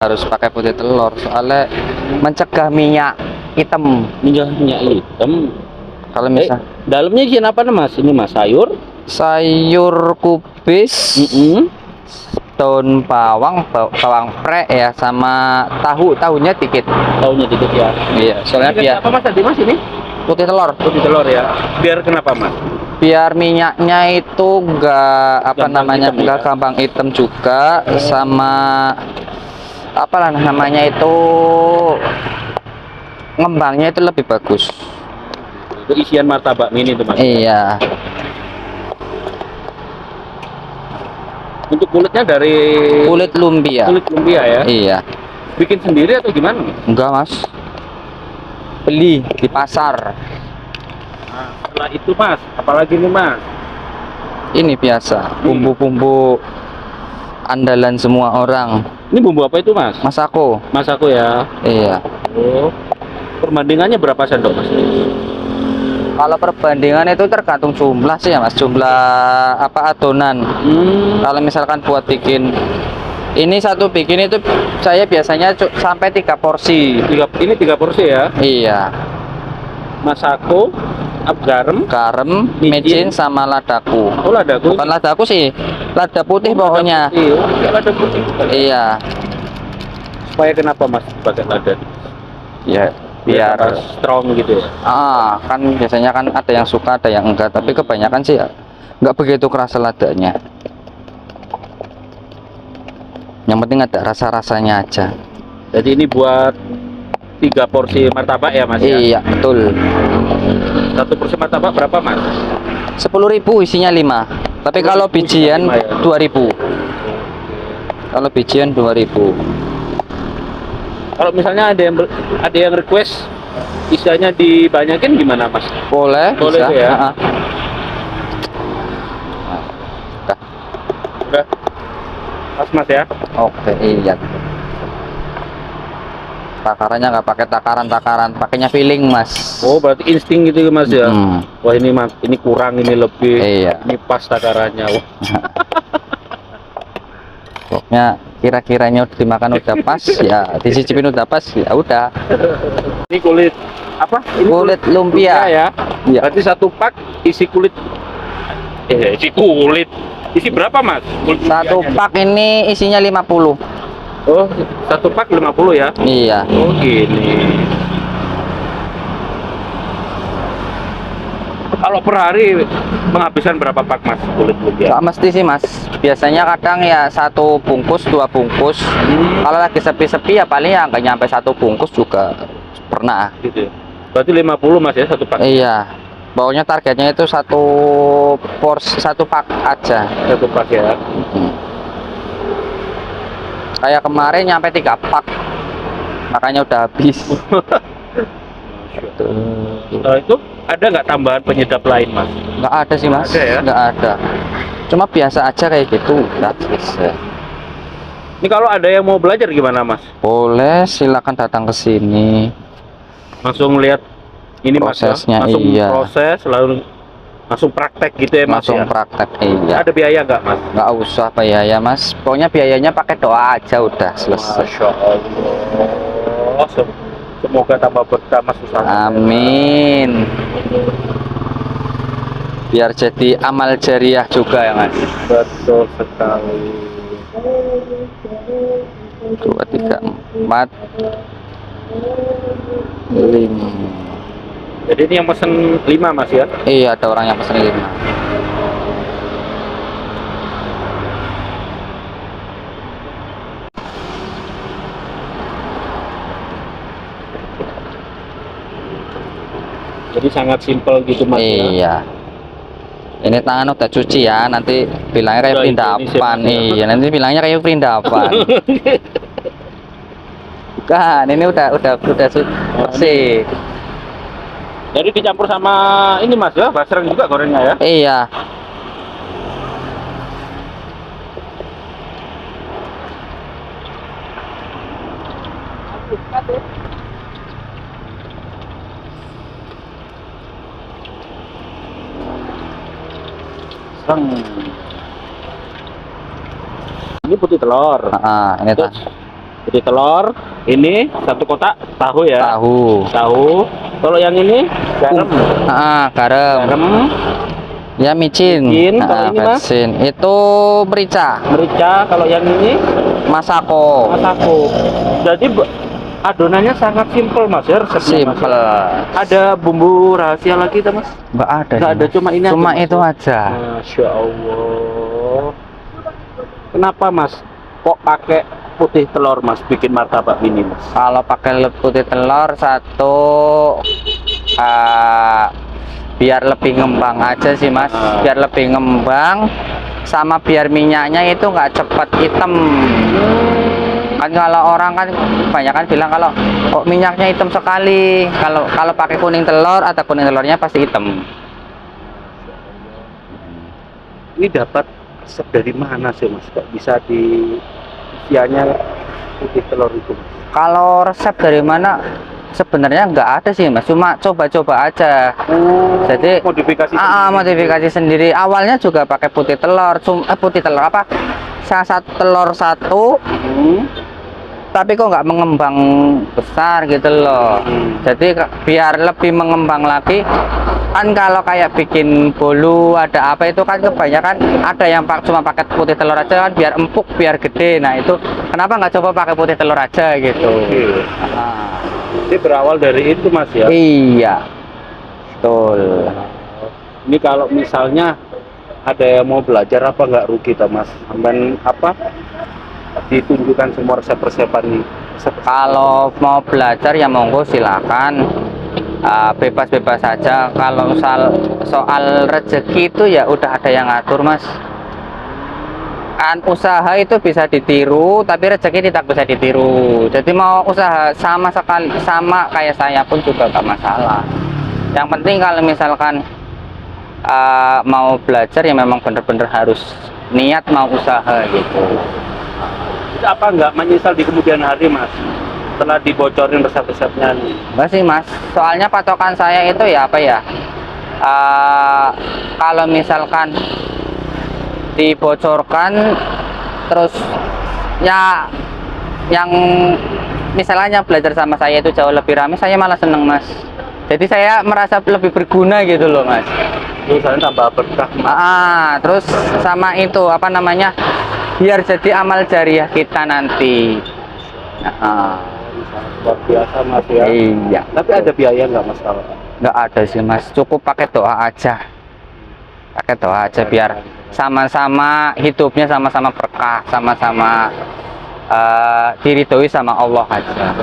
harus pakai putih telur soalnya mencegah minyak hitam. Minyak hitam. Kalau misal Dalamnya isian apa nih mas? Ini mas sayur? sayur kubis, daun bawang, bawang pre ya, sama tahunya dikit. Tahunya dikit ya. Iya, soalnya Ini biar apa mas tadi mas ini? putih telur. Putih telur ya. Biar kenapa mas? Biar minyaknya itu enggak gampang hitam juga, sama namanya itu ngembangnya itu lebih bagus. Itu isian martabak mini itu mas. Iya. Untuk kulitnya dari Kulit lumpia. kulit lumpia ya. Iya. Bikin sendiri atau gimana? Enggak, Mas. Beli di pasar. Nah, setelah itu mas, apalagi nih mas? Ini biasa, bumbu-bumbu andalan semua orang. Ini bumbu apa itu mas? Masako. Mas aku ya. Iya. Oh. Perbandingannya berapa sendok mas? Kalau perbandingan itu tergantung jumlah sih ya, Mas. Jumlah adonan. Kalau misalkan buat bikin ini bikin itu saya biasanya sampai 3 porsi. Ini 3 porsi ya. Iya. Masako, garam, micin sama ladaku. Oh ladaku. Bukan ladaku sih, lada putih pokoknya. Lada putih. Iya. Supaya kenapa mas pakai lada? Ya biar strong gitu ya. Kan biasanya kan ada yang suka ada yang enggak, tapi kebanyakan sih ya enggak begitu kerasa ladanya. Yang penting ada rasa-rasanya aja. Jadi ini buat 3 porsi martabak ya mas? Iya betul. 1 porsi martabak berapa mas? 10.000 isinya 5. Tapi kalau bijian 2.000. Kalau bijian 2.000. Kalau misalnya ada yang request isiannya dibanyakin gimana mas? Boleh Boleh bisa. Ya. Udah. Mas ya. Oke, iya. Takarannya nggak pakai takaran, pakainya feeling mas. Oh berarti insting gitu ya mas ya. Wah ini kurang, ini lebih. Iya. Ini pas takarannya. Wah. Pokoknya kira-kiranya udah dimakan udah pas ya, dicicipin udah pas ya udah. Ini kulit apa? Ini kulit lumpia ya. Iya. Berarti 1 pak isi kulit. Isi berapa mas? 1 pak ini isinya 50. Oh 1 pak 50 ya? Iya. Oh gini. Kalau per hari menghabiskan berapa pak mas kulit lumpia? Gak mesti sih mas, biasanya kadang ya 1 bungkus 2 bungkus. Kalau lagi sepi-sepi ya paling ya nggak nyampe 1 bungkus juga pernah. Gitu ya? Berarti 50 mas ya 1 pak? Iya, pokoknya targetnya itu 1 pak aja. 1 pak ya. Kayak kemarin nyampe 3 pak, makanya udah habis. Setelah itu ada nggak tambahan penyedap lain mas? Nggak ada sih mas. Ada ya? Nggak ada, cuma biasa aja kayak gitu udah selesai. Ini kalau ada yang mau belajar gimana mas? Boleh, silakan datang ke sini. Langsung lihat ini prosesnya. Mas ya? Langsung iya. Proses langsung praktek gitu ya mas? Langsung ya? Praktek iya. Ada biaya nggak mas? Nggak usah biaya mas, pokoknya biayanya pakai doa aja udah selesai. Masya Allah. Semoga tambah berkah mas Usama. Amin. Biar jadi amal jariah juga ya mas. Betul sekali. 2, 3, 4, 5. Jadi ini yang pesen 5 mas ya? Iya, ada orang yang pesen 5. Jadi sangat simpel gitu mas. Iya. Ini tangan udah cuci ya, nanti bilangnya kayak perindapan. Iya, nanti bilangnya kayak perindapan. Bukan, ini udah bersih. Jadi dicampur sama ini mas ya, basreng juga gorengnya ya? Iya. Ini putih telur. Ini Terus Putih telur. Ini satu kotak tahu ya. tahu. Tahu. Kalau yang ini garam. Garam. Garam, Ya micin. Micin, kalau ini, Mas? Vetsin. Itu merica, merica. Kalau yang ini masako. masako. Jadi adonannya sangat simpel Mas ya, resepnya, Mas. Simple. Ada bumbu rahasia lagi tuh Mas? Nggak ada. Nggak sih, ada, Mas. cuma ini aja, Cuma Mas, itu ya? aja. Masya Allah. Kenapa Mas kok pakai putih telur Mas bikin martabak mini Mas? Kalau pakai putih telur satu, biar lebih ngembang aja sih Mas. Biar lebih ngembang, sama biar minyaknya itu nggak cepat hitam. Kan kalau orang kan banyak kan bilang kalau kok minyaknya hitam sekali. Kalau pakai kuning telur atau kuning telurnya pasti hitam. Ini dapat resep dari mana sih Mas? Kok bisa di isiannya putih telur itu Mas? Kalau resep dari mana? Sebenarnya nggak ada sih Mas, cuma coba-coba aja. Jadi modifikasi sendiri. modifikasi sendiri. Awalnya juga pakai putih telur, putih telur apa? Satu telur satu, tapi kok nggak mengembang besar gitu loh. Jadi biar lebih mengembang lagi, kan kalau kayak bikin bolu ada apa itu kan kebanyakan ada yang cuma pakai putih telur aja kan biar empuk, biar gede. Nah itu kenapa nggak coba pakai putih telur aja gitu? Ini berawal dari itu Mas ya? Iya, betul. Ini kalau misalnya ada yang mau belajar apa nggak rugi ta Mas? Dan apa ditunjukkan semua resep-resepan. Kalau mau belajar ya monggo silakan, bebas-bebas saja. Kalau soal rezeki itu ya udah ada yang ngatur Mas. Kan usaha itu bisa ditiru, tapi rezeki tidak bisa ditiru. Jadi mau usaha sama kayak saya pun juga gak masalah. Yang penting kalau misalkan mau belajar ya memang bener-bener harus niat mau usaha gitu. Apa nggak menyesal di kemudian hari Mas? Setelah dibocorin resep-resepnya nih. Enggak sih Mas, soalnya patokan saya itu ya apa ya, kalau misalkan dibocorkan terus ya yang misalnya belajar sama saya itu jauh lebih ramai, saya malah seneng Mas. Jadi saya merasa lebih berguna gitu loh Mas. Terus saya tambah berkah Mas. Terus sama itu apa namanya, biar jadi amal jariah kita nanti. Luar biasa Mas ya. Iya. Tapi ada biaya nggak Mas kalau? Nggak ada sih Mas, cukup pakai doa aja. Pakai doa aja biar sama-sama hidupnya sama-sama berkah, sama-sama diridhoi sama Allah aja.